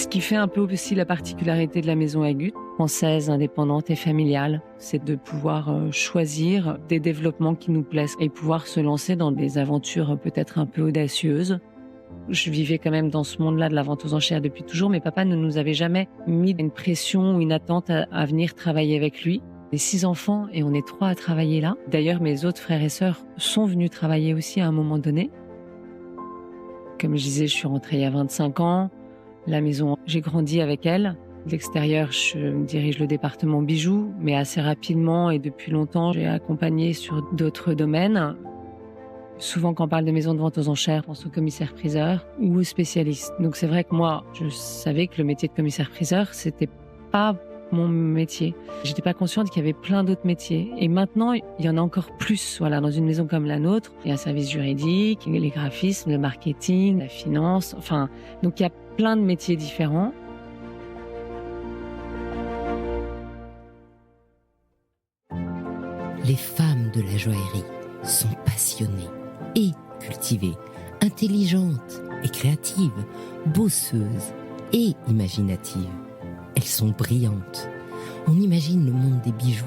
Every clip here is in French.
Ce qui fait un peu aussi la particularité de la maison Agut, française, indépendante et familiale, c'est de pouvoir choisir des développements qui nous plaisent et pouvoir se lancer dans des aventures peut-être un peu audacieuses. Je vivais quand même dans ce monde-là de la vente aux enchères depuis toujours, mais papa ne nous avait jamais mis une pression ou une attente à venir travailler avec lui. On est 6 enfants et on est 3 à travailler là. D'ailleurs, mes autres frères et sœurs sont venus travailler aussi à un moment donné. Comme je disais, je suis rentrée il y a 25 ans. La maison, j'ai grandi avec elle. De l'extérieur, je dirige le département bijoux, mais assez rapidement et depuis longtemps, j'ai accompagné sur d'autres domaines. Souvent, quand on parle de maison de vente aux enchères, on pense au commissaire-priseur ou au spécialiste. Donc c'est vrai que moi, je savais que le métier de commissaire-priseur, c'était pas mon métier. J'étais pas consciente qu'il y avait plein d'autres métiers. Et maintenant, il y en a encore plus. Voilà, dans une maison comme la nôtre, il y a un service juridique, les graphismes, le marketing, la finance. Enfin, donc il y a plein de métiers différents. Les femmes de la joaillerie sont passionnées et cultivées, intelligentes et créatives, bosseuses et imaginatives. Elles sont brillantes. On imagine le monde des bijoux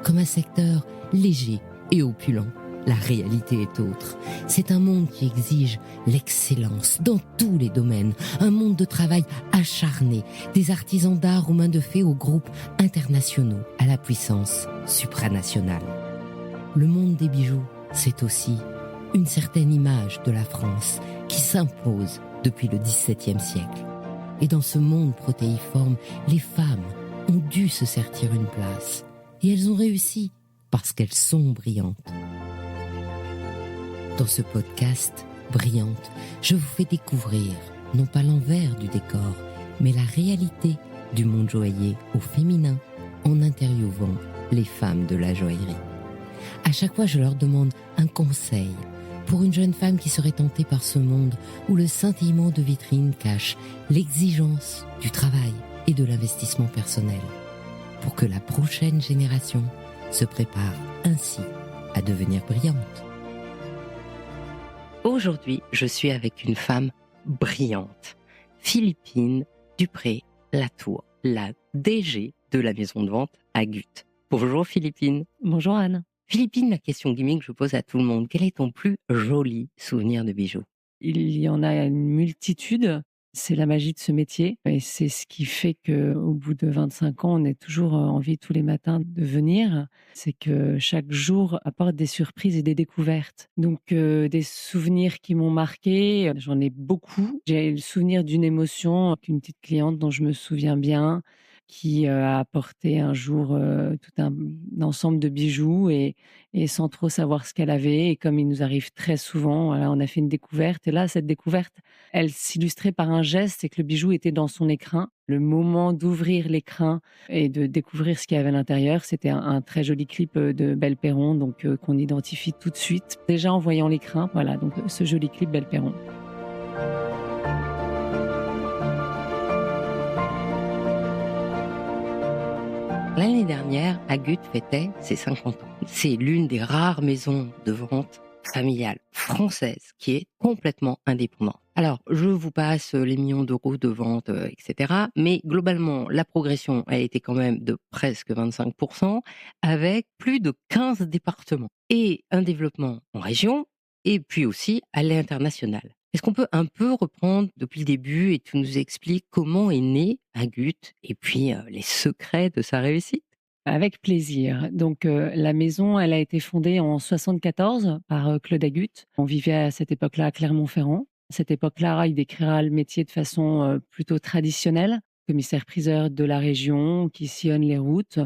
comme un secteur léger et opulent. La réalité est autre. C'est un monde qui exige l'excellence dans tous les domaines, un monde de travail acharné, des artisans d'art aux mains de fée aux groupes internationaux à la puissance supranationale. Le monde des bijoux, c'est aussi une certaine image de la France qui s'impose depuis le XVIIe siècle. Et dans ce monde protéiforme, les femmes ont dû se sertir une place. Et elles ont réussi parce qu'elles sont brillantes. Dans ce podcast, Brillante, je vous fais découvrir, non pas l'envers du décor, mais la réalité du monde joaillier au féminin en interviewant les femmes de la joaillerie. À chaque fois, je leur demande un conseil pour une jeune femme qui serait tentée par ce monde où le scintillement de vitrine cache l'exigence du travail et de l'investissement personnel, pour que la prochaine génération se prépare ainsi à devenir brillante. Aujourd'hui, je suis avec une femme brillante, Philippine Dupré-Latour, la DG de la maison de vente Agut. Bonjour Philippine. Bonjour Anne. Philippine, la question gimmick que je pose à tout le monde, quel est ton plus joli souvenir de bijoux? Il y en a une multitude. C'est la magie de ce métier et c'est ce qui fait qu'au bout de 25 ans, on a toujours envie tous les matins de venir. C'est que chaque jour apporte des surprises et des découvertes. Donc des souvenirs qui m'ont marqué, j'en ai beaucoup. J'ai le souvenir d'une émotion qu'une petite cliente dont je me souviens bien, qui a apporté un jour tout un ensemble de bijoux et sans trop savoir ce qu'elle avait. Et comme il nous arrive très souvent, voilà, on a fait une découverte. Et là, cette découverte, elle s'illustrait par un geste, c'est que le bijou était dans son écrin. Le moment d'ouvrir l'écrin et de découvrir ce qu'il y avait à l'intérieur, c'était un très joli clip de Belle Perron, donc qu'on identifie tout de suite. Déjà en voyant l'écrin, voilà, donc ce joli clip Belle Perron. L'année dernière, Agut fêtait ses 50 ans. C'est l'une des rares maisons de vente familiale française qui est complètement indépendante. Alors, je vous passe les millions d'euros de vente, etc. Mais globalement, la progression a été quand même de presque 25%, avec plus de 15 départements. Et un développement en région, et puis aussi à l'international. Est-ce qu'on peut un peu reprendre depuis le début et tu nous expliques comment est né Agut et puis les secrets de sa réussite? Avec plaisir. Donc la maison, elle a été fondée en 74 par Claude Agut. On vivait à cette époque-là à Clermont-Ferrand. À cette époque-là, il décrira le métier de façon plutôt traditionnelle, commissaire-priseur de la région qui sillonne les routes.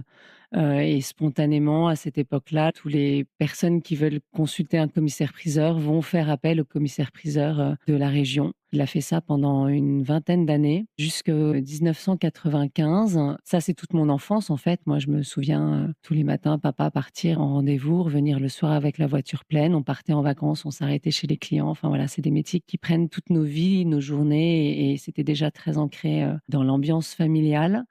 Et spontanément, à cette époque-là, toutes les personnes qui veulent consulter un commissaire-priseur vont faire appel au commissaire-priseur de la région. Il a fait ça pendant une vingtaine d'années, jusqu'en 1995. Ça, c'est toute mon enfance, en fait. Moi, je me souviens tous les matins, papa partir en rendez-vous, revenir le soir avec la voiture pleine. On partait en vacances, on s'arrêtait chez les clients. Enfin voilà, c'est des métiers qui prennent toutes nos vies, nos journées, et c'était déjà très ancré dans l'ambiance familiale.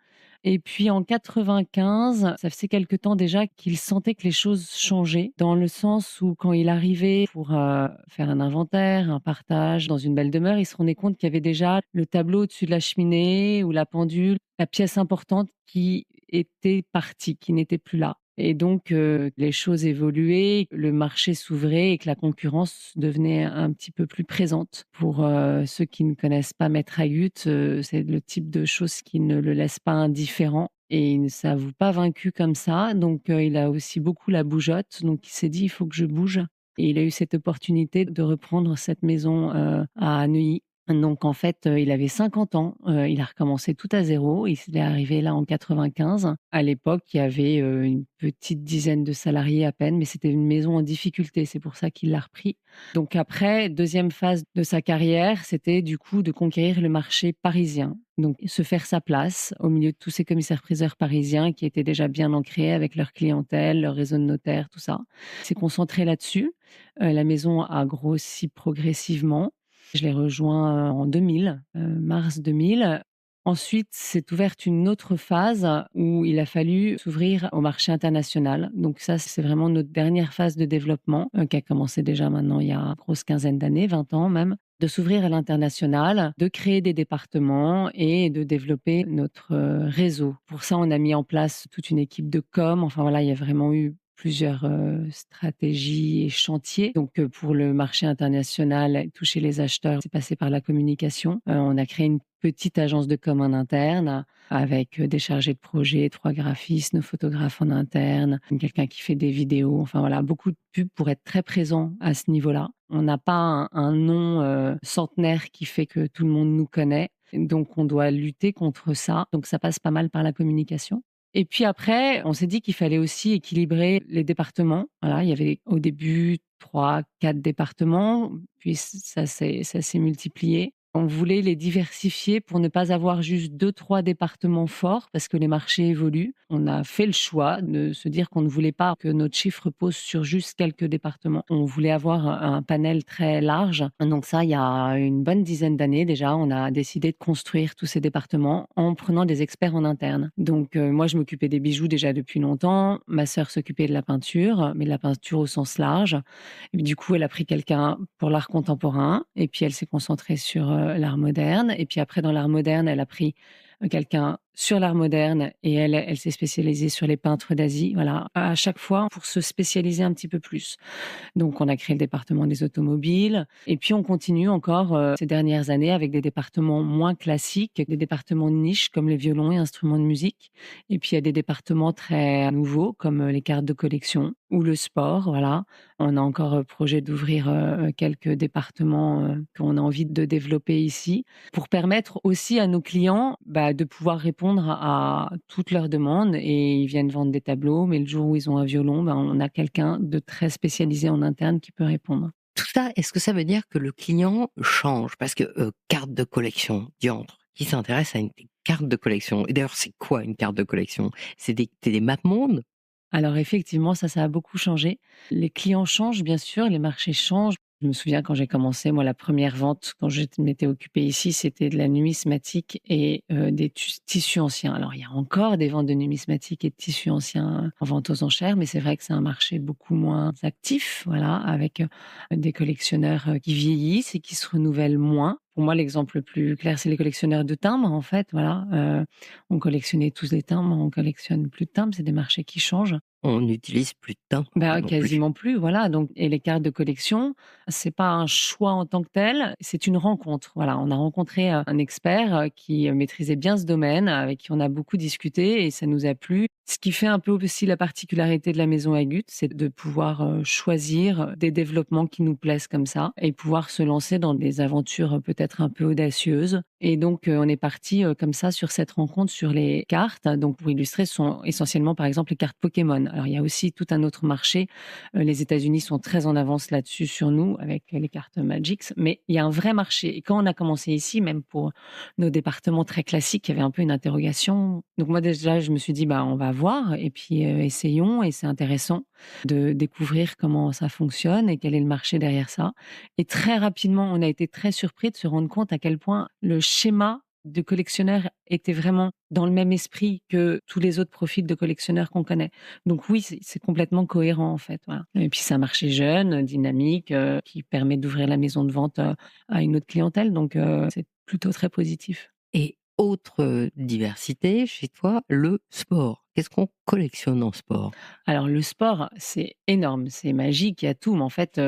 Et puis en 95, ça faisait quelque temps déjà qu'il sentait que les choses changeaient, dans le sens où quand il arrivait pour, faire un inventaire, un partage dans une belle demeure, il se rendait compte qu'il y avait déjà le tableau au-dessus de la cheminée ou la pendule, la pièce importante qui était partie, qui n'était plus là. Et donc les choses évoluaient, le marché s'ouvrait et que la concurrence devenait un petit peu plus présente. Pour, ceux qui ne connaissent pas Maître Agut, c'est le type de choses qui ne le laisse pas indifférent et il ne s'avoue pas vaincu comme ça. Donc il a aussi beaucoup la bougeotte, donc il s'est dit: «Il faut que je bouge» et il a eu cette opportunité de reprendre cette maison, à Neuilly. Donc en fait, il avait 50 ans, il a recommencé tout à zéro. Il est arrivé là en 95. À l'époque, il y avait, une petite dizaine de salariés à peine, mais c'était une maison en difficulté. C'est pour ça qu'il l'a repris. Donc après, deuxième phase de sa carrière, c'était du coup de conquérir le marché parisien. Donc se faire sa place au milieu de tous ces commissaires-priseurs parisiens qui étaient déjà bien ancrés avec leur clientèle, leur réseau de notaires, tout ça. Il s'est concentré là-dessus. La maison a grossi progressivement. Je l'ai rejoint, en 2000, mars 2000. Ensuite, s'est ouverte une autre phase où il a fallu s'ouvrir au marché international. Donc ça, c'est vraiment notre dernière phase de développement, qui a commencé déjà maintenant il y a une grosse quinzaine d'années, 20 ans même, de s'ouvrir à l'international, de créer des départements et de développer notre, réseau. Pour ça, on a mis en place toute une équipe de com. Enfin voilà, il y a vraiment eu plusieurs, stratégies et chantiers. Donc, pour le marché international, toucher les acheteurs, c'est passé par la communication. On a créé une petite agence de com en interne avec, des chargés de projet, 3 graphistes, nos photographes en interne, quelqu'un qui fait des vidéos. Enfin voilà, beaucoup de pubs pour être très présent à ce niveau-là. On n'a pas un nom, centenaire qui fait que tout le monde nous connaît, donc on doit lutter contre ça. Donc ça passe pas mal par la communication. Et puis après, on s'est dit qu'il fallait aussi équilibrer les départements. Voilà, il y avait au début 3, 4 départements, puis ça s'est multiplié. On voulait les diversifier pour ne pas avoir juste 2, 3 départements forts parce que les marchés évoluent. On a fait le choix de se dire qu'on ne voulait pas que notre chiffre repose sur juste quelques départements. On voulait avoir un panel très large. Donc ça, il y a une bonne dizaine d'années déjà, on a décidé de construire tous ces départements en prenant des experts en interne. Donc moi, je m'occupais des bijoux déjà depuis longtemps. Ma sœur s'occupait de la peinture, mais de la peinture au sens large. Et du coup, elle a pris quelqu'un pour l'art contemporain et puis elle s'est concentrée sur, l'art moderne et puis après dans l'art moderne, elle a pris, quelqu'un sur l'art moderne et elle s'est spécialisée sur les peintres d'Asie. Voilà, à chaque fois pour se spécialiser un petit peu plus. Donc on a créé le département des automobiles et puis on continue encore, ces dernières années avec des départements moins classiques, des départements de niche comme les violons et instruments de musique et puis il y a des départements très nouveaux comme, les cartes de collection ou le sport, voilà. On a encore, projet d'ouvrir, quelques départements, qu'on a envie de développer ici pour permettre aussi à nos clients, bah, de pouvoir répondre à toutes leurs demandes et ils viennent vendre des tableaux, mais le jour où ils ont un violon, ben, on a quelqu'un de très spécialisé en interne qui peut répondre. Tout ça, est-ce que ça veut dire que le client change? Parce que, carte de collection, diantre, qui s'intéresse à une carte de collection? Et d'ailleurs, c'est quoi une carte de collection? C'est des mapes-mondes? Alors effectivement, ça a beaucoup changé. Les clients changent, bien sûr, les marchés changent. Je me souviens quand j'ai commencé, moi, la première vente, quand je m'étais occupée ici, c'était de la numismatique et des tissus anciens. Alors, il y a encore des ventes de numismatique et de tissus anciens en vente aux enchères, mais c'est vrai que c'est un marché beaucoup moins actif, voilà, avec des collectionneurs qui vieillissent et qui se renouvellent moins. Pour moi, l'exemple le plus clair, c'est les collectionneurs de timbres, en fait. Voilà, on collectionnait tous les timbres, on collectionne plus de timbres. C'est des marchés qui changent. On n'utilise plus de timbre Bah, non plus. quasiment plus, voilà. Donc et les cartes de collection, c'est pas un choix en tant que tel, c'est une rencontre. Voilà, on a rencontré, un expert, qui, maîtrisait bien ce domaine, avec qui on a beaucoup discuté et ça nous a plu. Ce qui fait un peu aussi la particularité de la maison Agut, c'est de pouvoir, choisir des développements qui nous plaisent comme ça et pouvoir se lancer dans des aventures, peut-être un peu audacieuses et donc on est parti, comme ça sur cette rencontre sur les cartes. Donc pour illustrer, ce sont essentiellement, par exemple, les cartes Pokémon. Alors il y a aussi tout un autre marché, les États-Unis sont très en avance là-dessus sur nous avec les cartes Magix, mais il y a un vrai marché et quand on a commencé ici, même pour nos départements très classiques, il y avait un peu une interrogation. Donc moi déjà, je me suis dit: «Bah, on va voir et puis, essayons» et c'est intéressant de découvrir comment ça fonctionne et quel est le marché derrière ça et très rapidement, on a été très surpris de se rendre compte à quel point le schéma de collectionneurs était vraiment dans le même esprit que tous les autres profils de collectionneurs qu'on connaît. Donc oui, c'est complètement cohérent en fait, voilà. Et puis c'est un marché jeune, dynamique, qui permet d'ouvrir la maison de vente, à une autre clientèle, donc c'est plutôt très positif. Et autre, diversité chez toi, le sport. Qu'est-ce qu'on collectionne en sport? Alors le sport, c'est énorme, c'est magique, il y a tout, mais en fait,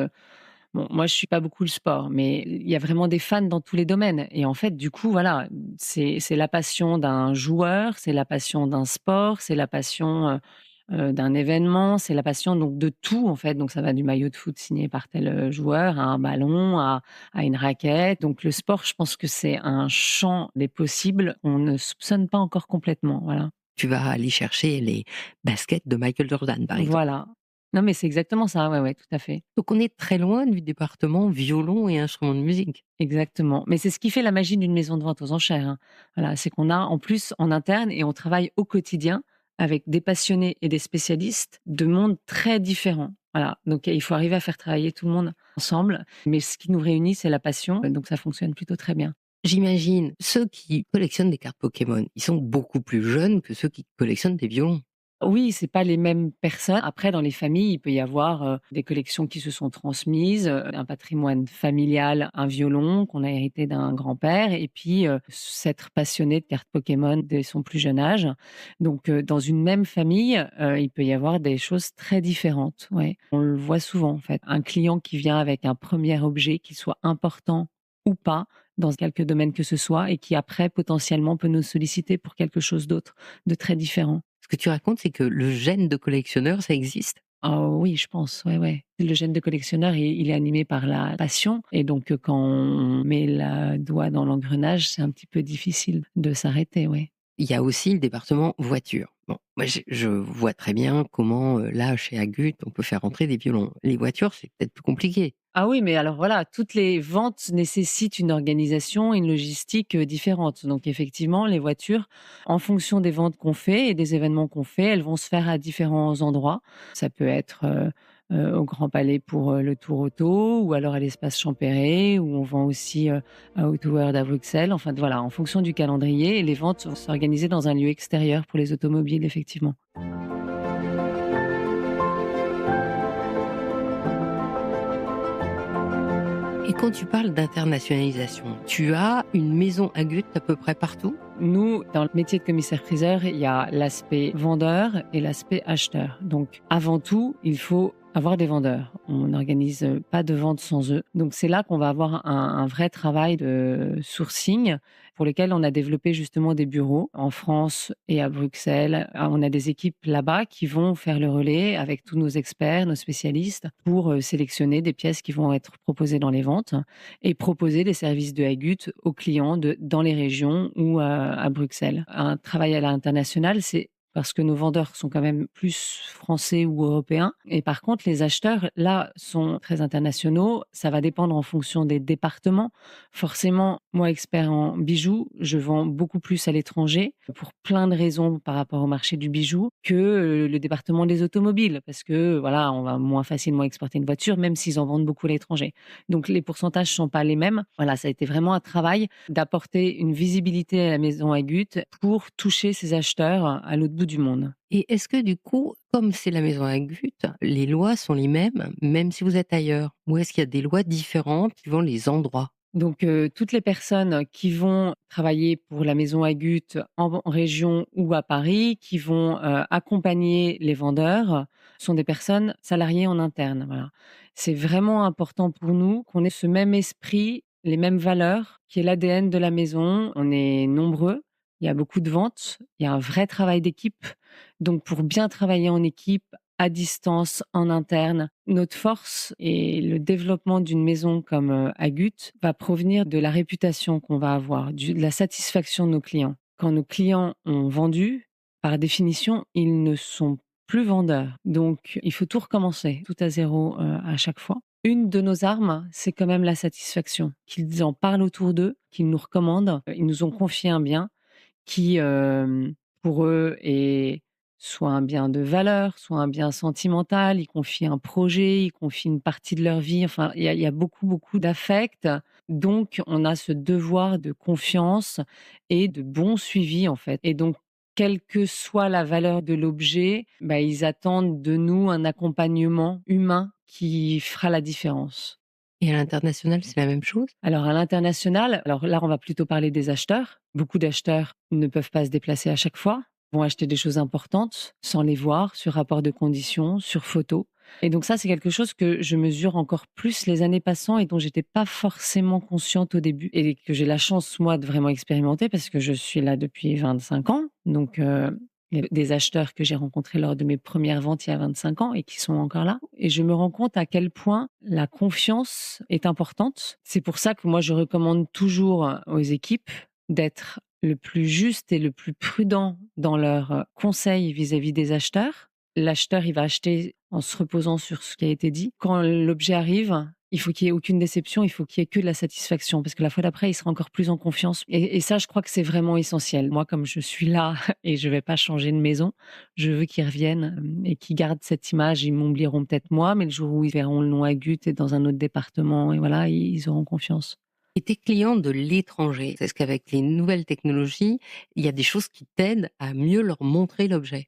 bon, moi je suis pas beaucoup le sport, mais il y a vraiment des fans dans tous les domaines et en fait, du coup, voilà, c'est la passion d'un joueur, c'est la passion d'un sport, c'est la passion, d'un événement, c'est la passion donc de tout en fait. Donc ça va du maillot de foot signé par tel, joueur, à un ballon, à une raquette. Donc le sport, je pense que c'est un champ des possibles qu'on ne soupçonne pas encore complètement, voilà. Tu vas aller chercher les baskets de Michael Jordan, par exemple. Voilà. Non, mais c'est exactement ça, ouais, ouais, tout à fait. Donc on est très loin du département violon et instruments de musique. Exactement. Mais c'est ce qui fait la magie d'une maison de vente aux enchères, hein. Voilà, c'est qu'on a en plus en interne et on travaille au quotidien avec des passionnés et des spécialistes de mondes très différents. Voilà, donc il faut arriver à faire travailler tout le monde ensemble. Mais ce qui nous réunit, c'est la passion, donc ça fonctionne plutôt très bien. J'imagine, ceux qui collectionnent des cartes Pokémon, ils sont beaucoup plus jeunes que ceux qui collectionnent des violons. Oui, c'est pas les mêmes personnes. Après, dans les familles, il peut y avoir, des collections qui se sont transmises, un patrimoine familial, un violon qu'on a hérité d'un grand-père et puis, s'être passionné de cartes Pokémon dès son plus jeune âge. Donc, dans une même famille, il peut y avoir des choses très différentes, ouais. On le voit souvent, en fait. Un client qui vient avec un premier objet, qu'il soit important ou pas, dans quelque domaine que ce soit et qui après potentiellement peut nous solliciter pour quelque chose d'autre, de très différent. Ce que tu racontes, c'est que le gène de collectionneur, ça existe. Ah oui, je pense, ouais, ouais. Le gène de collectionneur, il est animé par la passion et donc quand on met le doigt dans l'engrenage, c'est un petit peu difficile de s'arrêter, ouais. Il y a aussi le département voiture. Bon, moi, je vois très bien comment, là, chez Agut, on peut faire entrer des violons. Les voitures, c'est peut-être plus compliqué. Ah oui, mais alors voilà, toutes les ventes nécessitent une organisation, une logistique, différente. Donc effectivement, les voitures, en fonction des ventes qu'on fait et des événements qu'on fait, elles vont se faire à différents endroits. Ça peut être, au Grand Palais pour, le tour auto ou alors à l'espace Champéret où on vend aussi, à Autoworld à Bruxelles. Enfin voilà, en fonction du calendrier, les ventes vont s'organiser dans un lieu extérieur pour les automobiles, effectivement. Et quand tu parles d'internationalisation, tu as une maison Agut à peu près partout? Nous, dans le métier de commissaire-priseur, il y a l'aspect vendeur et l'aspect acheteur. Donc, avant tout, il faut avoir des vendeurs. On n'organise pas de vente sans eux. Donc, c'est là qu'on va avoir un vrai travail de sourcing pour lequel on a développé justement des bureaux en France et à Bruxelles. On a des équipes là-bas qui vont faire le relais avec tous nos experts, nos spécialistes pour sélectionner des pièces qui vont être proposées dans les ventes et proposer des services de Agut aux clients dans les régions ou à Bruxelles. Un travail à l'international, c'est parce que nos vendeurs sont quand même plus français ou européens. Et par contre, les acheteurs, là, sont très internationaux. Ça va dépendre en fonction des départements. Forcément, moi, expert en bijoux, je vends beaucoup plus à l'étranger pour plein de raisons par rapport au marché du bijou que le département des automobiles. Parce que, voilà, on va moins facilement exporter une voiture, même s'ils en vendent beaucoup à l'étranger. Donc les pourcentages sont pas les mêmes. Voilà, ça a été vraiment un travail d'apporter une visibilité à la maison Agut pour toucher ces acheteurs à l'autre bout du monde. Et est-ce que du coup, comme c'est la maison Agut, les lois sont les mêmes, même si vous êtes ailleurs? Ou est-ce qu'il y a des lois différentes suivant les endroits? Donc toutes les personnes qui vont travailler pour la maison Agut en région ou à Paris, qui vont, accompagner les vendeurs, sont des personnes salariées en interne, voilà. C'est vraiment important pour nous qu'on ait ce même esprit, les mêmes valeurs, qui est l'ADN de la maison. On est nombreux, il y a beaucoup de ventes, il y a un vrai travail d'équipe. Donc pour bien travailler en équipe, à distance, en interne. Notre force et le développement d'une maison comme Agut va provenir de la réputation qu'on va avoir, de la satisfaction de nos clients. Quand nos clients ont vendu, par définition, ils ne sont plus vendeurs. Donc, il faut tout recommencer, tout à zéro à chaque fois. Une de nos armes, c'est quand même la satisfaction. Qu'ils en parlent autour d'eux, qu'ils nous recommandent. Ils nous ont confié un bien qui, pour eux, est soit un bien de valeur, soit un bien sentimental. Ils confient un projet, ils confient une partie de leur vie. Enfin, il y a beaucoup, beaucoup d'affect. Donc, on a ce devoir de confiance et de bon suivi, en fait. Et donc, quelle que soit la valeur de l'objet, bah, ils attendent de nous un accompagnement humain qui fera la différence. Et à l'international, c'est la même chose? Alors à l'international, alors là, on va plutôt parler des acheteurs. Beaucoup d'acheteurs ne peuvent pas se déplacer à chaque fois, vont acheter des choses importantes sans les voir, sur rapport de conditions, sur photo. Et donc ça, c'est quelque chose que je mesure encore plus les années passant et dont j'étais pas forcément consciente au début et que j'ai la chance, moi, de vraiment expérimenter parce que je suis là depuis 25 ans. Donc, il y a des acheteurs que j'ai rencontrés lors de mes premières ventes il y a 25 ans et qui sont encore là. Et je me rends compte à quel point la confiance est importante. C'est pour ça que moi, je recommande toujours aux équipes d'être le plus juste et le plus prudent dans leurs conseils vis-à-vis des acheteurs. L'acheteur, il va acheter en se reposant sur ce qui a été dit. Quand l'objet arrive, il faut qu'il y ait aucune déception, il faut qu'il y ait que de la satisfaction parce que la fois d'après, il sera encore plus en confiance. Et ça, je crois que c'est vraiment essentiel. Moi, comme je suis là et je vais pas changer de maison, je veux qu'ils reviennent et qu'ils gardent cette image. Ils m'oublieront peut-être moi, mais le jour où ils verront le nom Agut et dans un autre département, et voilà, ils auront confiance. Et tes clients de l'étranger, est-ce qu'avec les nouvelles technologies, il y a des choses qui t'aident à mieux leur montrer l'objet?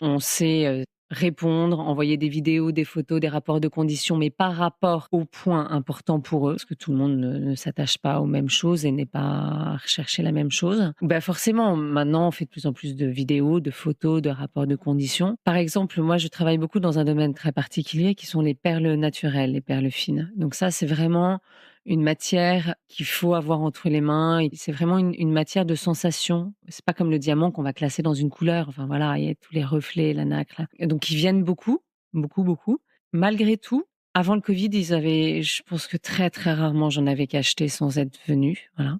On sait, répondre, envoyer des vidéos, des photos, des rapports de conditions, mais par rapport aux points importants pour eux, parce que tout le monde ne s'attache pas aux mêmes choses et n'est pas à rechercher la même chose. Bah, forcément, maintenant, on fait de plus en plus de vidéos, de photos, de rapports de conditions. Par exemple, moi, je travaille beaucoup dans un domaine très particulier qui sont les perles naturelles, les perles fines. Donc ça, c'est vraiment une matière qu'il faut avoir entre les mains et c'est vraiment une matière de sensation. C'est pas comme le diamant qu'on va classer dans une couleur. Enfin voilà, il y a tous les reflets, la nacre. Et donc ils viennent beaucoup, beaucoup, beaucoup. Malgré tout, avant le Covid, ils avaient, je pense que très, très rarement j'en avais qu'acheté sans être venus. Voilà.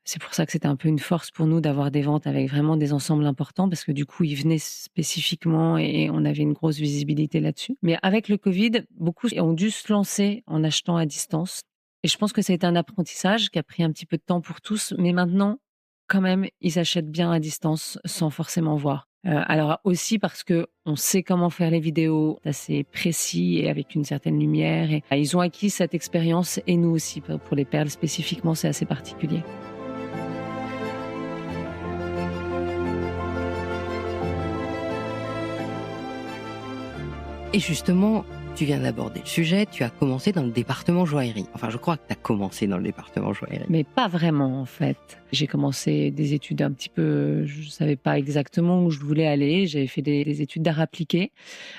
C'est pour ça que c'était un peu une force pour nous d'avoir des ventes avec vraiment des ensembles importants parce que du coup, ils venaient spécifiquement et on avait une grosse visibilité là-dessus. Mais avec le Covid, beaucoup ont dû se lancer en achetant à distance. Et je pense que ça a été un apprentissage qui a pris un petit peu de temps pour tous, mais maintenant, quand même, ils achètent bien à distance sans forcément voir. Alors aussi parce que on sait comment faire les vidéos, assez précis et avec une certaine lumière et ils ont acquis cette expérience et nous aussi pour les perles spécifiquement, c'est assez particulier. Et justement, tu viens d'aborder le sujet, tu as commencé dans le département joaillerie. Enfin, je crois que tu as commencé dans le département joaillerie. Mais pas vraiment en fait. J'ai commencé des études un petit peu, je savais pas exactement où je voulais aller. J'avais fait des études d'art appliqué,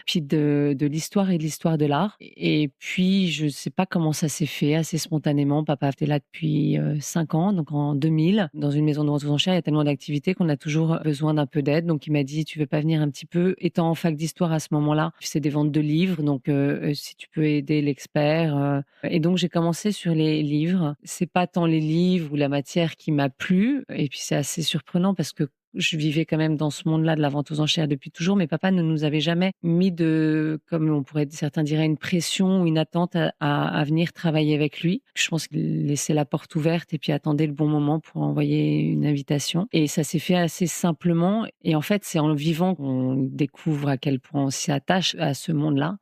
puis de l'histoire et de l'histoire de l'art. Et puis je sais pas comment ça s'est fait, assez spontanément. Papa était là depuis 5 ans, donc en 2000, dans une maison de vente aux enchères. Il y a tellement d'activités qu'on a toujours besoin d'un peu d'aide. Donc il m'a dit, tu veux pas venir un petit peu? Étant en fac d'histoire à ce moment-là, c'est des ventes de livres, donc si tu peux aider l'expert. Et donc j'ai commencé sur les livres. C'est pas tant les livres ou la matière qui m'a plu, et puis c'est assez surprenant parce que je vivais quand même dans ce monde-là de la vente aux enchères depuis toujours, mais papa ne nous avait jamais mis de, comme on pourrait, certains diraient, une pression ou une attente à venir travailler avec lui. Je pense qu'il laissait la porte ouverte et puis attendait le bon moment pour envoyer une invitation. Et ça s'est fait assez simplement. Et en fait, c'est en le vivant qu'on découvre à quel point on s'y attache à ce monde-là.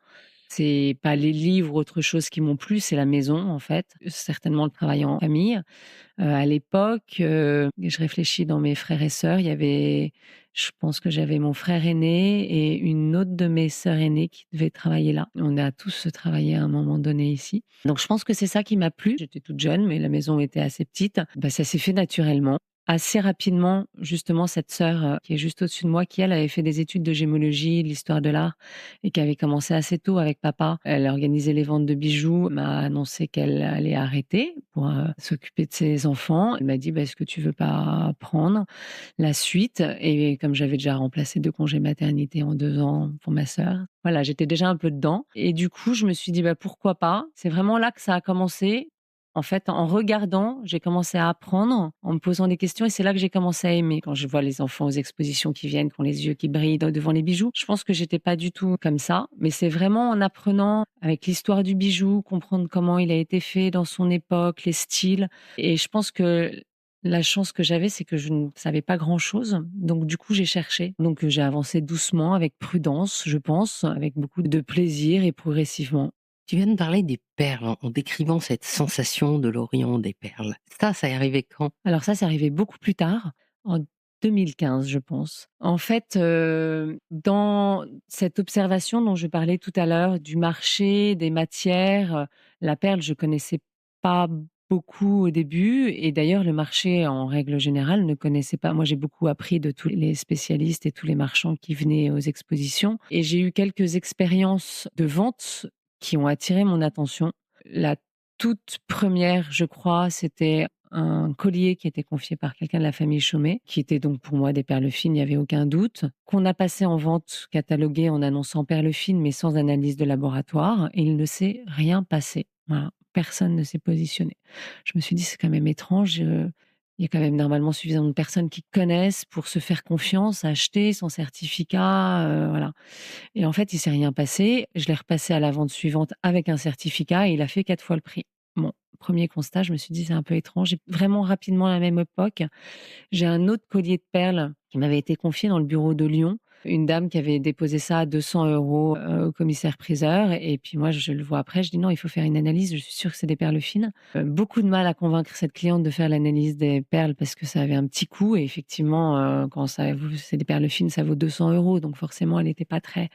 C'est pas les livres ou autre chose qui m'ont plu, c'est la maison en fait, certainement le travail en famille. À l'époque, je réfléchis dans mes frères et sœurs, il y avait, je pense que j'avais mon frère aîné et une autre de mes sœurs aînées qui devait travailler là. On a tous travaillé à un moment donné ici. Donc je pense que c'est ça qui m'a plu. J'étais toute jeune, mais la maison était assez petite. Bah, ça s'est fait naturellement. Assez rapidement, justement, cette sœur, qui est juste au-dessus de moi, qui elle avait fait des études de gémologie, de l'histoire de l'art et qui avait commencé assez tôt avec papa. Elle organisait les ventes de bijoux, m'a annoncé qu'elle allait arrêter pour, s'occuper de ses enfants. Elle m'a dit: «Bah, est-ce que tu veux pas prendre la suite?» Et comme j'avais déjà remplacé 2 congés maternité en 2 ans pour ma sœur, voilà, j'étais déjà un peu dedans et du coup, je me suis dit: «Bah, pourquoi pas?» C'est vraiment là que ça a commencé. En fait, en regardant, j'ai commencé à apprendre, en me posant des questions et c'est là que j'ai commencé à aimer. Quand je vois les enfants aux expositions qui viennent, qui ont les yeux qui brillent devant les bijoux, je pense que j'étais pas du tout comme ça, mais c'est vraiment en apprenant avec l'histoire du bijou, comprendre comment il a été fait dans son époque, les styles et je pense que La chance que j'avais, c'est que je ne savais pas grand-chose. Donc, du coup, j'ai cherché. Donc, j'ai avancé doucement, avec prudence, je pense, avec beaucoup de plaisir et progressivement. Tu viens de parler des perles en décrivant cette sensation de l'Orient des perles. Ça est arrivé quand? Alors ça, c'est arrivé beaucoup plus tard, en 2015, je pense. En fait, dans cette observation dont je parlais tout à l'heure, du marché, des matières, la perle, je connaissais pas beaucoup au début et d'ailleurs le marché, en règle générale, ne connaissait pas. Moi, j'ai beaucoup appris de tous les spécialistes et tous les marchands qui venaient aux expositions et j'ai eu quelques expériences de vente qui ont attiré mon attention. La toute première, je crois, c'était un collier qui était confié par quelqu'un de la famille Chaumet, qui était donc pour moi des perles fines, il n'y avait aucun doute, qu'on a passé en vente cataloguée en annonçant perles fines, mais sans analyse de laboratoire, et il ne s'est rien passé. Voilà, personne ne s'est positionné. Je me suis dit, c'est quand même étrange. Il y a quand même normalement suffisamment de personnes qui connaissent pour se faire confiance, acheter sans certificat, voilà. Et en fait, il s'est rien passé. Je l'ai repassé à la vente suivante avec un certificat et il a fait 4 fois le prix. Bon, premier constat, je me suis dit: «C'est un peu étrange» et vraiment rapidement à la même époque, j'ai un autre collier de perles qui m'avait été confié dans le bureau de Lyon. Une dame qui avait déposé ça à 200 € au commissaire-priseur et puis moi je le vois après, je dis: «Non, il faut faire une analyse, je suis sûre que c'est des perles fines». Beaucoup de mal à convaincre cette cliente de faire l'analyse des perles parce que ça avait un petit coût et effectivement, quand c'est des perles fines, ça vaut 200 € donc forcément elle n'était pas très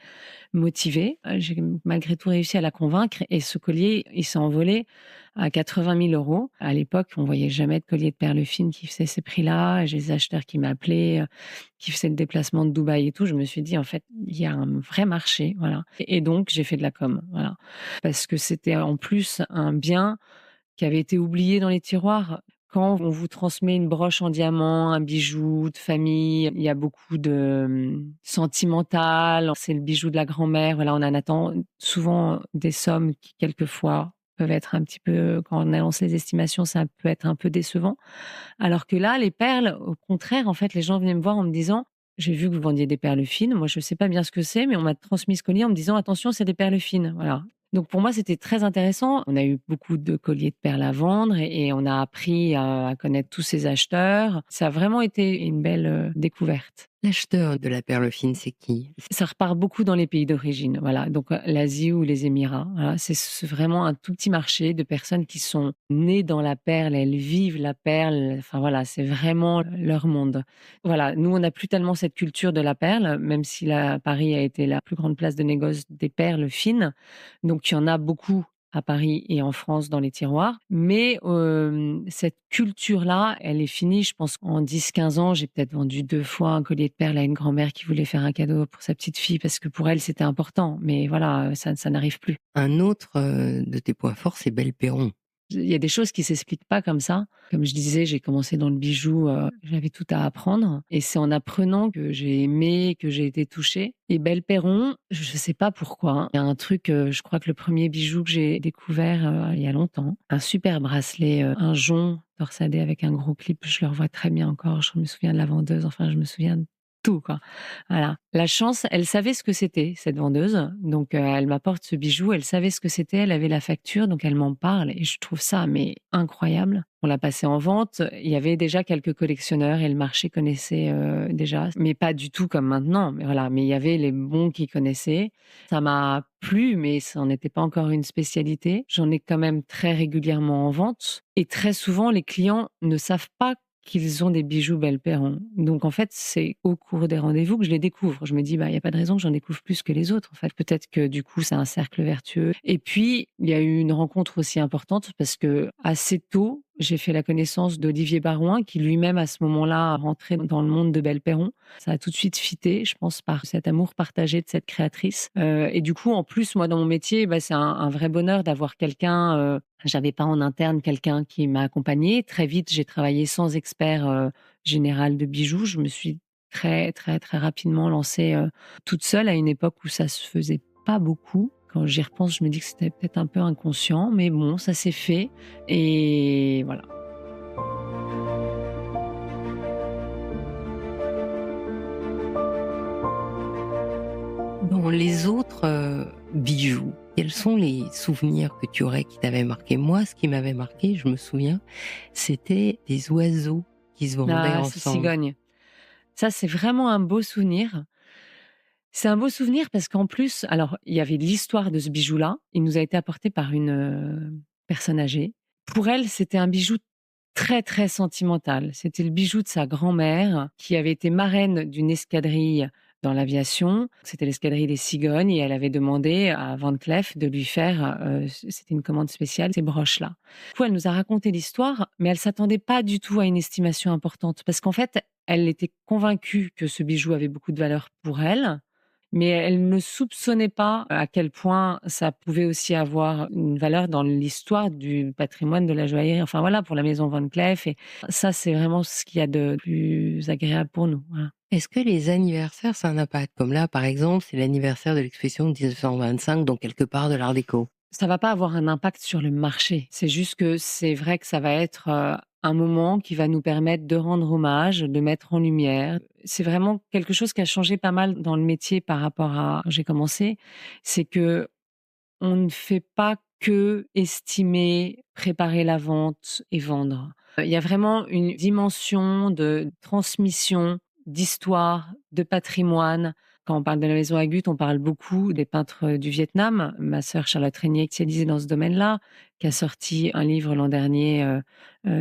motivée. J'ai malgré tout réussi à la convaincre et ce collier, il s'est envolé à 80 000 €. À l'époque, on voyait jamais de collier de perles fines qui faisait ces prix-là. J'ai des acheteurs qui m'appelaient, qui faisaient le déplacement de Dubaï et tout. Je me suis dit: «En fait, il y a un vrai marché», voilà et donc j'ai fait de la com, voilà. Parce que c'était en plus un bien qui avait été oublié dans les tiroirs. Quand on vous transmet une broche en diamant, un bijou de famille, il y a beaucoup de, sentimental, c'est le bijou de la grand-mère, voilà, on en attend souvent des sommes qui quelquefois peuvent être un petit peu quand on annonce les estimations, ça peut être un peu décevant. Alors que là, les perles, au contraire, en fait, les gens venaient me voir en me disant: «J'ai vu que vous vendiez des perles fines, moi je ne sais pas bien ce que c'est, mais on m'a transmis ce collier en me disant: "Attention, c'est des perles fines"». Voilà. Donc pour moi, c'était très intéressant. On a eu beaucoup de colliers de perles à vendre et on a appris à connaître tous ces acheteurs. Ça a vraiment été une belle, découverte. L'acheteur de la perle fine, c'est qui? Ça repart beaucoup dans les pays d'origine, voilà, donc l'Asie ou les Émirats, voilà. C'est vraiment un tout petit marché de personnes qui sont nées dans la perle, elles vivent la perle, enfin voilà, c'est vraiment leur monde. Voilà, nous, on n'a plus tellement cette culture de la perle, même si Paris a été la plus grande place de négoce des perles fines, donc il y en a beaucoup à Paris et en France dans les tiroirs. Mais cette culture-là, elle est finie. Je pense qu'en 10-15 ans, j'ai peut-être vendu 2 fois un collier de perles à une grand-mère qui voulait faire un cadeau pour sa petite fille parce que pour elle, c'était important. Mais voilà, ça n'arrive plus. Un autre, de tes points forts, c'est Belperron. Il y a des choses qui s'expliquent pas comme ça. Comme je disais, j'ai commencé dans le bijou, j'avais tout à apprendre et c'est en apprenant que j'ai aimé, que j'ai été touchée et Belperron, je sais pas pourquoi, hein, il y a un truc, je crois que le premier bijou que j'ai découvert, il y a longtemps, un super bracelet, un jonc torsadé avec un gros clip, je le revois très bien encore, je me souviens de la vendeuse, enfin je me souviens de tout, quoi. Voilà. La chance, elle savait ce que c'était, cette vendeuse, donc elle m'apporte ce bijou, elle savait ce que c'était, elle avait la facture, donc elle m'en parle et je trouve ça mais incroyable. On l'a passé en vente, il y avait déjà quelques collectionneurs et le marché connaissait, déjà, mais pas du tout comme maintenant, mais voilà, mais il y avait les bons qui connaissaient. Ça m'a plu, mais ça n'en était pas encore une spécialité. J'en ai quand même très régulièrement en vente et très souvent les clients ne savent pas qu'ils ont des bijoux Belperron. Donc en fait, c'est au cours des rendez-vous que je les découvre. Je me dis: «Bah, il y a pas de raison que j'en découvre plus que les autres, en fait». Peut-être que du coup, c'est un cercle vertueux et puis, il y a eu une rencontre aussi importante parce que assez tôt, j'ai fait la connaissance d'Olivier Barouin qui lui-même, à ce moment-là, rentrait dans le monde de Belperron. Ça a tout de suite fité, je pense, par cet amour partagé de cette créatrice, et du coup, en plus, moi, dans mon métier, bah, c'est un vrai bonheur d'avoir quelqu'un, j'avais pas en interne quelqu'un qui m'a accompagnée. Très vite, j'ai travaillé sans expert, général de bijoux. Je me suis très, très, très rapidement lancée, toute seule à une époque où ça se faisait pas beaucoup. Quand j'y repense, je me dis que c'était peut-être un peu inconscient, mais bon, ça s'est fait et voilà. Dans les autres, bijoux, quels sont les souvenirs que tu aurais qui t'avaient marqué? Moi, ce qui m'avait marqué, je me souviens, c'était des oiseaux qui se vendaient Ah, c'est ensemble. cigogne. Ça, c'est vraiment un beau souvenir. C'est un beau souvenir parce qu'en plus, alors, il y avait l'histoire de ce bijou-là. Il nous a été apporté par une, personne âgée. Pour elle, c'était un bijou très, très sentimental. C'était le bijou de sa grand-mère qui avait été marraine d'une escadrille dans l'aviation. C'était l'escadrille des Cigognes et elle avait demandé à Van Cleef de lui faire, c'était une commande spéciale, ces broches-là. Du coup, elle nous a raconté l'histoire, mais elle s'attendait pas du tout à une estimation importante parce qu'en fait, elle était convaincue que ce bijou avait beaucoup de valeur pour elle, mais elle ne soupçonnait pas à quel point ça pouvait aussi avoir une valeur dans l'histoire du patrimoine de la joaillerie. Enfin voilà, pour la maison Van Cleef et ça, c'est vraiment ce qu'il y a de plus agréable pour nous, voilà. Est-ce que les anniversaires, ça a un impact? Comme là, par exemple, c'est l'anniversaire de l'exposition de 1925, donc quelque part de l'art déco. Ça va pas avoir un impact sur le marché. C'est juste que c'est vrai que ça va être, un moment qui va nous permettre de rendre hommage, de mettre en lumière. C'est vraiment quelque chose qui a changé pas mal dans le métier par rapport à quand j'ai commencé. C'est que on ne fait pas que estimer, préparer la vente et vendre. Il y a vraiment une dimension de transmission, d'histoire, de patrimoine. Quand on parle de la maison Agut, on parle beaucoup des peintres du Vietnam. Ma sœur Charlotte Régnier, spécialisée dans ce domaine-là, qui a sorti un livre l'an dernier,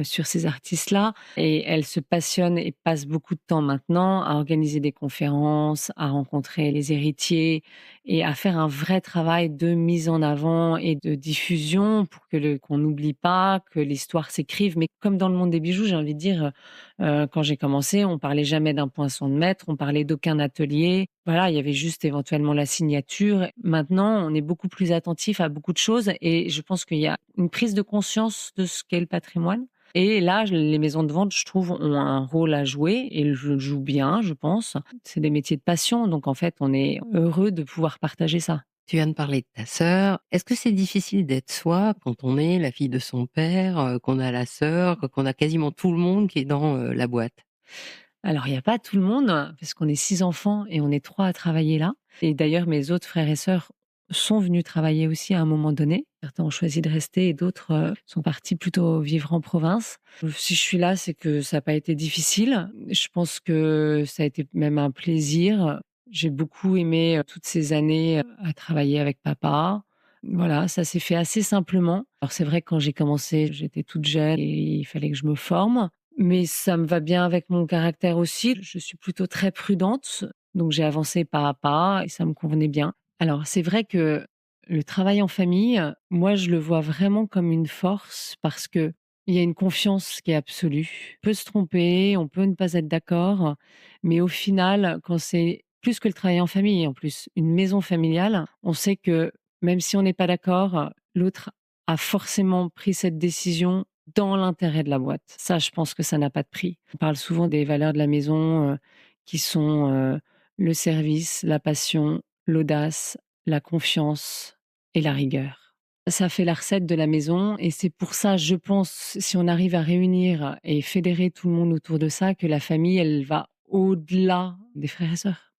sur ces artistes-là et elle se passionne et passe beaucoup de temps maintenant à organiser des conférences, à rencontrer les héritiers, et à faire un vrai travail de mise en avant et de diffusion pour que qu'on n'oublie pas, que l'histoire s'écrive. Mais comme dans le monde des bijoux, j'ai envie de dire, quand j'ai commencé, on parlait jamais d'un poinçon de maître, on parlait d'aucun atelier. Voilà, il y avait juste éventuellement la signature. Maintenant, on est beaucoup plus attentif à beaucoup de choses et je pense qu'il y a une prise de conscience de ce qu'est le patrimoine. Et là, les maisons de vente, je trouve, ont un rôle à jouer et le jouent bien, je pense. C'est des métiers de passion, donc en fait, on est heureux de pouvoir partager ça. Tu viens de parler de ta sœur. Est-ce que c'est difficile d'être soi quand on est la fille de son père, qu'on a la sœur, qu'on a quasiment tout le monde qui est dans, la boîte? Alors, il y a pas tout le monde, parce qu'on est 6 enfants et on est 3 à travailler là. Et d'ailleurs, mes autres frères et sœurs sont venus travailler aussi à un moment donné. Certains ont choisi de rester et d'autres, sont partis plutôt vivre en province. Si je suis là, c'est que ça n'a pas été difficile. Je pense que ça a été même un plaisir. J'ai beaucoup aimé, toutes ces années, à travailler avec papa. Voilà, ça s'est fait assez simplement. Alors c'est vrai que quand j'ai commencé, j'étais toute jeune et il fallait que je me forme. Mais ça me va bien avec mon caractère aussi. Je suis plutôt très prudente, donc j'ai avancé pas à pas et ça me convenait bien. Alors c'est vrai que le travail en famille, moi je le vois vraiment comme une force parce que il y a une confiance qui est absolue. On peut se tromper, on peut ne pas être d'accord, mais au final, quand c'est plus que le travail en famille, en plus une maison familiale, on sait que même si on n'est pas d'accord, l'autre a forcément pris cette décision dans l'intérêt de la boîte. Ça, je pense que ça n'a pas de prix. On parle souvent des valeurs de la maison, qui sont, le service, la passion, l'audace, la confiance et la rigueur. Ça fait la recette de la maison et c'est pour ça, je pense, si on arrive à réunir et fédérer tout le monde autour de ça, que la famille, elle va au-delà des frères et sœurs.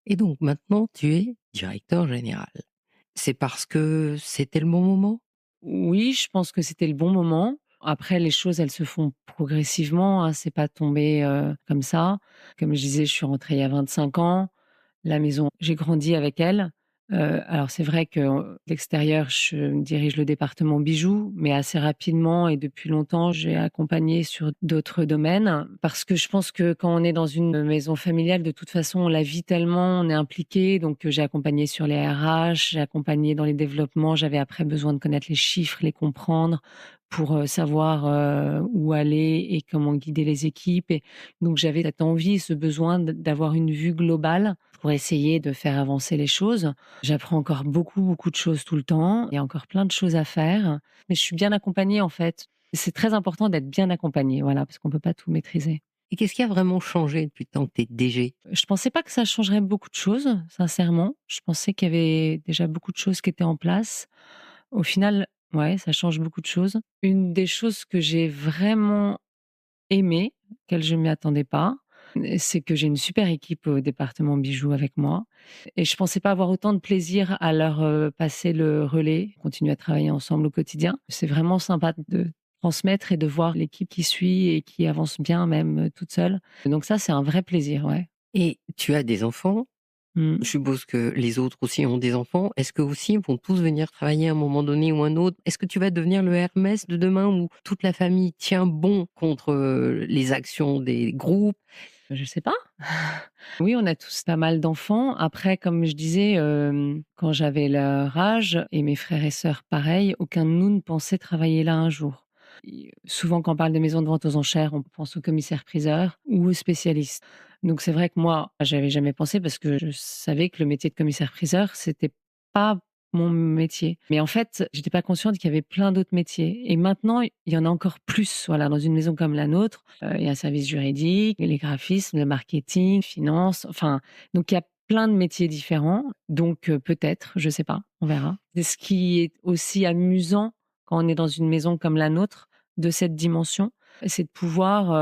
Et donc maintenant, tu es directeur général. C'est parce que c'était le bon moment? Oui, je pense que c'était le bon moment. Après, les choses, elles se font progressivement, hein, c'est pas tombé, comme ça. Comme je disais, je suis rentrée il y a 25 ans. La maison, j'ai grandi avec elle. Alors c'est vrai que, l'extérieur, je dirige le département bijoux, mais assez rapidement et depuis longtemps, j'ai accompagné sur d'autres domaines. Parce que je pense que quand on est dans une maison familiale, de toute façon, on la vit tellement, on est impliqué. Donc, j'ai accompagné sur les RH, j'ai accompagné dans les développements. J'avais après besoin de connaître les chiffres, les comprendre pour, savoir, où aller et comment guider les équipes et donc j'avais cette envie, ce besoin d'avoir une vue globale pour essayer de faire avancer les choses. J'apprends encore beaucoup, beaucoup de choses tout le temps. Il y a encore plein de choses à faire, mais je suis bien accompagnée en fait. C'est très important d'être bien accompagné, voilà, parce qu'on peut pas tout maîtriser. Et qu'est-ce qui a vraiment changé depuis le temps que tu es DG? Je pensais pas que ça changerait beaucoup de choses, sincèrement. Je pensais qu'il y avait déjà beaucoup de choses qui étaient en place. Au final, ouais, ça change beaucoup de choses. Une des choses que j'ai vraiment aimé, auquel je ne m'y attendais pas. C'est que j'ai une super équipe au département bijoux avec moi et je pensais pas avoir autant de plaisir à leur, passer le relais, continuer à travailler ensemble au quotidien. C'est vraiment sympa de transmettre et de voir l'équipe qui suit et qui avance bien même toute seule. Donc ça, c'est un vrai plaisir, ouais. Et tu as des enfants? Mmh. Je suppose que les autres aussi ont des enfants. Est-ce qu'eux aussi vont tous venir travailler à un moment donné ou un autre? Est-ce que tu vas devenir le Hermès de demain où toute la famille tient bon contre, les actions des groupes? Je sais pas. Oui, on a tous pas mal d'enfants. Après, comme je disais, quand j'avais leur âge et mes frères et sœurs pareil, aucun de nous ne pensait travailler là un jour. Souvent quand on parle de maisons de vente aux enchères, on pense aux commissaires-priseurs ou aux spécialistes. Donc c'est vrai que moi, j'avais jamais pensé parce que je savais que le métier de commissaire-priseur, c'était pas mon métier. Mais en fait, j'étais pas consciente qu'il y avait plein d'autres métiers et maintenant, il y en a encore plus. Voilà, dans une maison comme la nôtre, il y a un service juridique, les graphismes, le marketing, finance, enfin, donc il y a plein de métiers différents. Donc peut-être, je sais pas, on verra. Et ce qui est aussi amusant quand on est dans une maison comme la nôtre, de cette dimension, c'est de pouvoir,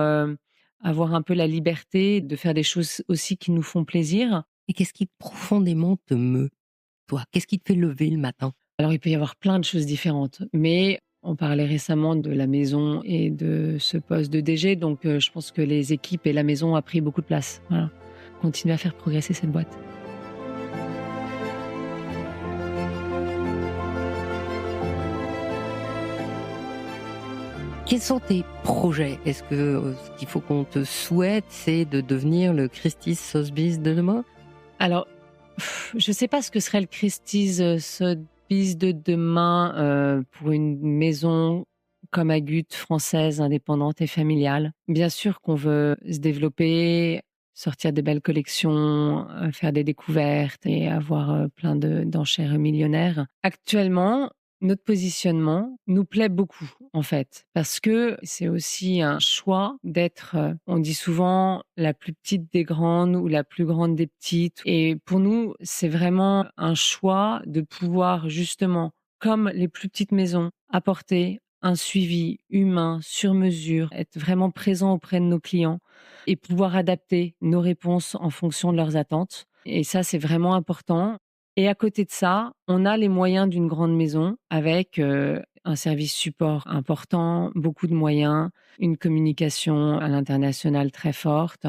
avoir un peu la liberté de faire des choses aussi qui nous font plaisir. Et qu'est-ce qui profondément te meut, toi? Qu'est-ce qui te fait lever le matin? Alors il peut y avoir plein de choses différentes, mais on parlait récemment de la maison et de ce poste de DG, donc je pense que les équipes et la maison a pris beaucoup de place. Voilà. Continuer à faire progresser cette boîte. Quels sont tes projets? Est-ce que, ce qu'il faut qu'on te souhaite, c'est de devenir le Christie's Sotheby's de demain? Alors, je sais pas ce que serait le Christie's, Sotheby's de demain, pour une maison comme Agut, française, indépendante et familiale. Bien sûr qu'on veut se développer, sortir des belles collections, faire des découvertes et avoir, plein d'enchères millionnaires. Actuellement, notre positionnement nous plaît beaucoup, en fait, parce que c'est aussi un choix d'être, on dit souvent la plus petite des grandes ou la plus grande des petites. Et pour nous, c'est vraiment un choix de pouvoir justement, comme les plus petites maisons, apporter un suivi humain sur mesure, être vraiment présent auprès de nos clients et pouvoir adapter nos réponses en fonction de leurs attentes. Et ça, c'est vraiment important. Et à côté de ça, on a les moyens d'une grande maison avec, un service support important, beaucoup de moyens, une communication à l'international très forte.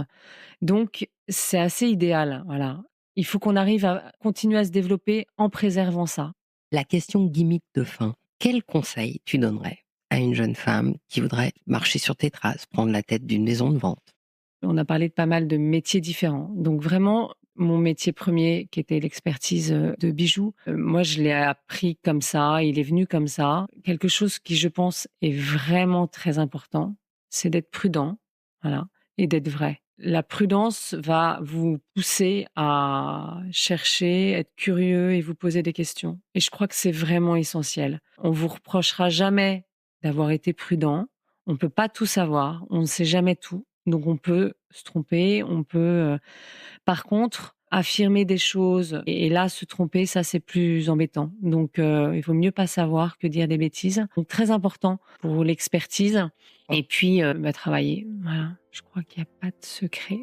Donc c'est assez idéal, voilà. Il faut qu'on arrive à continuer à se développer en préservant ça. La question gimmick de fin, quel conseil tu donnerais à une jeune femme qui voudrait marcher sur tes traces, prendre la tête d'une maison de vente? On a parlé de pas mal de métiers différents. Donc vraiment, mon métier premier, qui était l'expertise, de bijoux, moi je l'ai appris comme ça, il est venu comme ça. Quelque chose qui, je pense, est vraiment très important, c'est d'être prudent, voilà, et d'être vrai. La prudence va vous pousser à chercher, être curieux et vous poser des questions. Et je crois que c'est vraiment essentiel. On vous reprochera jamais d'avoir été prudent. On peut pas tout savoir, on ne sait jamais tout. Donc on peut se tromper, on peut, par contre, affirmer des choses et là se tromper, ça c'est plus embêtant. Donc il vaut mieux pas savoir que dire des bêtises. Donc très important pour l'expertise et puis, travailler. Voilà, je crois qu'il y a pas de secret.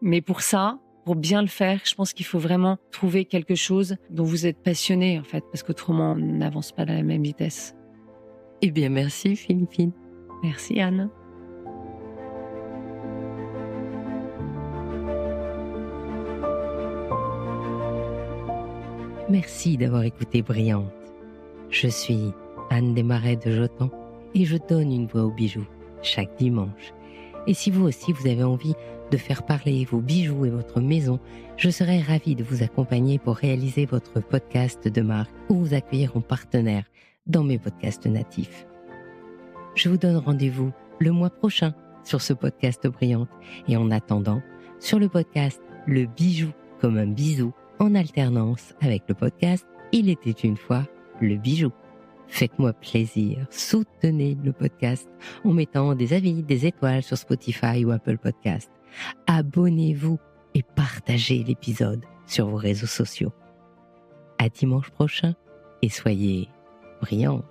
Mais pour ça, pour bien le faire, je pense qu'il faut vraiment trouver quelque chose dont vous êtes passionné en fait, parce qu'autrement on n'avance pas à la même vitesse. Eh bien, merci Philippine. Merci Anne. Merci d'avoir écouté Brillante. Je suis Anne Desmarais de Jotan et je donne une voix aux bijoux chaque dimanche. Et si vous aussi vous avez envie de faire parler vos bijoux et votre maison, je serai ravie de vous accompagner pour réaliser votre podcast de marque ou vous accueillir en partenaire dans mes podcasts natifs. Je vous donne rendez-vous le mois prochain sur ce podcast Brillante et en attendant, sur le podcast Le bijou comme un bisou en alternance avec le podcast Il était une fois le bijou. Faites-moi plaisir, soutenez le podcast en mettant des avis, des étoiles sur Spotify ou Apple Podcast. Abonnez-vous et partagez l'épisode sur vos réseaux sociaux. À dimanche prochain et soyez brillants.